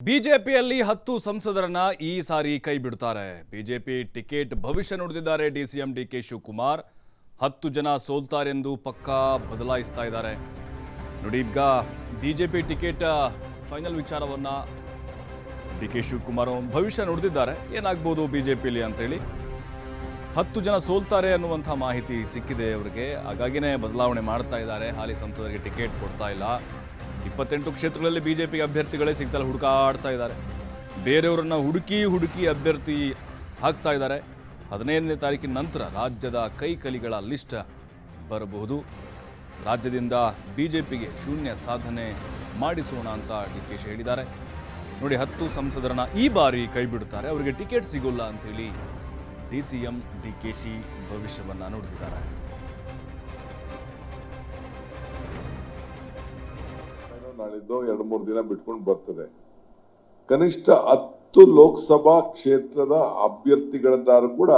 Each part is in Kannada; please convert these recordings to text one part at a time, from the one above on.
ಬಿಜೆಪಿಯಲ್ಲಿ 10 ಸಂಸದರನ್ನ ಈ ಸಾರಿ ಕೈ ಬಿಡುತ್ತಾರೆ. ಬಿಜೆಪಿ ಟಿಕೆಟ್ ಭವಿಷ್ಯ ನುಡಿದಿದ್ದಾರೆ ಡಿಸಿಎಂ ಡಿಕೆ ಶಿವಕುಮಾರ್. 10 ಜನ ಸೋಲ್ತಾರೆಂದು ಪಕ್ಕಾ ಬದಲಾಯಿಸ್ತಾ ಇದ್ದಾರೆ. ನೋಡಿ, ಈಗ ಬಿಜೆಪಿ ಟಿಕೆಟ್ ಫೈನಲ್ ವಿಚಾರವನ್ನ ಡಿಕೆ ಶಿವಕುಮಾರ್ ಭವಿಷ್ಯ ನುಡಿದಿದ್ದಾರೆ. ಏನಾಗಬಹುದು ಬಿಜೆಪಿಯಲ್ಲಿ ಅಂತ ಹೇಳಿ 10 ಜನ ಸೋಲ್ತಾರೆ ಅನ್ನುವಂಥ ಮಾಹಿತಿ ಸಿಕ್ಕಿದೆ ಅವರಿಗೆ. ಹಾಗಾಗಿನೇ ಬದಲಾವಣೆ ಮಾಡ್ತಾ ಇದ್ದಾರೆ. ಹಾಲಿ ಸಂಸದರಿಗೆ ಟಿಕೆಟ್ ಕೊಡ್ತಾ ಇಲ್ಲ. 28 ಕ್ಷೇತ್ರಗಳಲ್ಲಿ ಬಿಜೆಪಿ ಅಭ್ಯರ್ಥಿಗಳೇ ಸಿಗ್ತಲ್ಲ, ಹುಡುಕಾಡ್ತಾ ಇದ್ದಾರೆ. ಬೇರೆಯವರನ್ನ ಹುಡುಕಿ ಅಭ್ಯರ್ಥಿ ಹಾಕ್ತಾ ಇದ್ದಾರೆ. 15ನೇ ತಾರೀಕಿನ ನಂತರ ರಾಜ್ಯದ ಕೈಕಲಿಗಳ ಲಿಸ್ಟ್ ಬರಬಹುದು. ರಾಜ್ಯದಿಂದ ಬಿಜೆಪಿಗೆ ಶೂನ್ಯ ಸಾಧನೆ ಮಾಡಿಸೋಣ ಅಂತ ಡಿಕೆಶಿ ಹೇಳಿದ್ದಾರೆ. ನೋಡಿ, 10 ಸಂಸದರನ್ನ ಈ ಬಾರಿ ಕೈ ಬಿಡುತ್ತಾರೆ. ಅವರಿಗೆ ಟಿಕೆಟ್ ಸಿಗೋಲ್ಲ ಅಂತೇಳಿ ಡಿಸಿಎಂ ಡಿಕೆಶಿ ಭವಿಷ್ಯವನ್ನ ನುಡಿದಿದ್ದಾರೆ. ನಾಳಿದ್ದು 2-3 ದಿನ ಬಿಟ್ಕೊಂಡು ಬರ್ತದೆ. ಕನಿಷ್ಠ 10 ಲೋಕಸಭಾ ಕ್ಷೇತ್ರದ ಅಭ್ಯರ್ಥಿಗಳಿಂದಾರು ಕೂಡ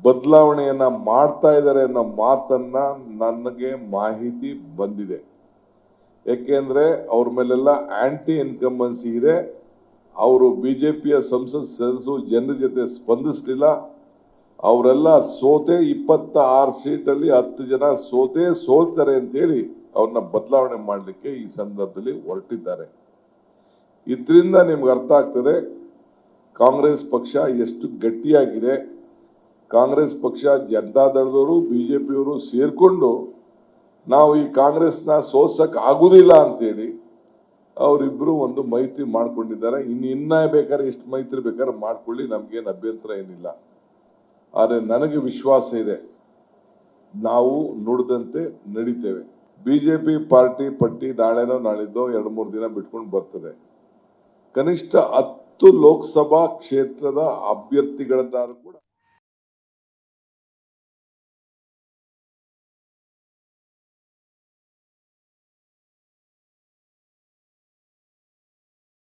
ಬದಲಾವಣೆಯನ್ನ ಮಾಡ್ತಾ ಇದ್ದಾರೆ ಅನ್ನೋ ಮಾತನ್ನ ನನಗೆ ಮಾಹಿತಿ ಬಂದಿದೆ. ಯಾಕೆಂದ್ರೆ ಅವ್ರ ಮೇಲೆಲ್ಲ ಆಂಟಿ ಇನ್ಕಂಬನ್ಸಿ ಇದೆ. ಅವರು ಬಿಜೆಪಿಯ ಸಂಸತ್ ಸದಸ್ಯರು ಜನರ ಜೊತೆ ಸ್ಪಂದಿಸಲಿಲ್ಲ. ಅವರೆಲ್ಲ ಸೋತೆ 26 ಸೀಟಲ್ಲಿ 10 ಜನ ಸೋಲ್ತಾರೆ ಅಂತ ಹೇಳಿ ಅವ್ರನ್ನ ಬದಲಾವಣೆ ಮಾಡಲಿಕ್ಕೆ ಈ ಸಂದರ್ಭದಲ್ಲಿ ಹೊರಟಿದ್ದಾರೆ. ಇದರಿಂದ ನಿಮ್ಗೆ ಅರ್ಥ ಆಗ್ತದೆ ಕಾಂಗ್ರೆಸ್ ಪಕ್ಷ ಎಷ್ಟು ಗಟ್ಟಿಯಾಗಿದೆ. ಕಾಂಗ್ರೆಸ್ ಪಕ್ಷ, ಜನತಾದಳದವರು, ಬಿಜೆಪಿಯವರು ಸೇರ್ಕೊಂಡು ನಾವು ಈ ಕಾಂಗ್ರೆಸ್ನ ಸೋಲ್ಸಕ್ ಆಗುದಿಲ್ಲ ಅಂತೇಳಿ ಅವರಿಬ್ರು ಒಂದು ಮೈತ್ರಿ ಮಾಡ್ಕೊಂಡಿದ್ದಾರೆ. ಇನ್ನ ಬೇಕಾದ್ರೆ ಎಷ್ಟು ಮೈತ್ರಿ ಬೇಕಾದ್ರೆ ಮಾಡ್ಕೊಳ್ಳಿ, ನಮ್ಗೇನು ಅಭ್ಯಂತರ ಏನಿಲ್ಲ. ಆದರೆ ನನಗೆ ವಿಶ್ವಾಸ ಇದೆ, ನಾವು ನುಡಿದಂತೆ ನಡೀತೇವೆ. ಬಿಜೆಪಿ ಪಾರ್ಟಿ ಪಟ್ಟಿ ನಾಳೆನೋ ನಾಳಿದ್ದೋ 2-3 ದಿನ ಬಿಟ್ಕೊಂಡು ಬರ್ತದೆ. ಕನಿಷ್ಠ 10 ಲೋಕಸಭಾ ಕ್ಷೇತ್ರದ ಅಭ್ಯರ್ಥಿಗಳಿಂದಾರು ಕೂಡ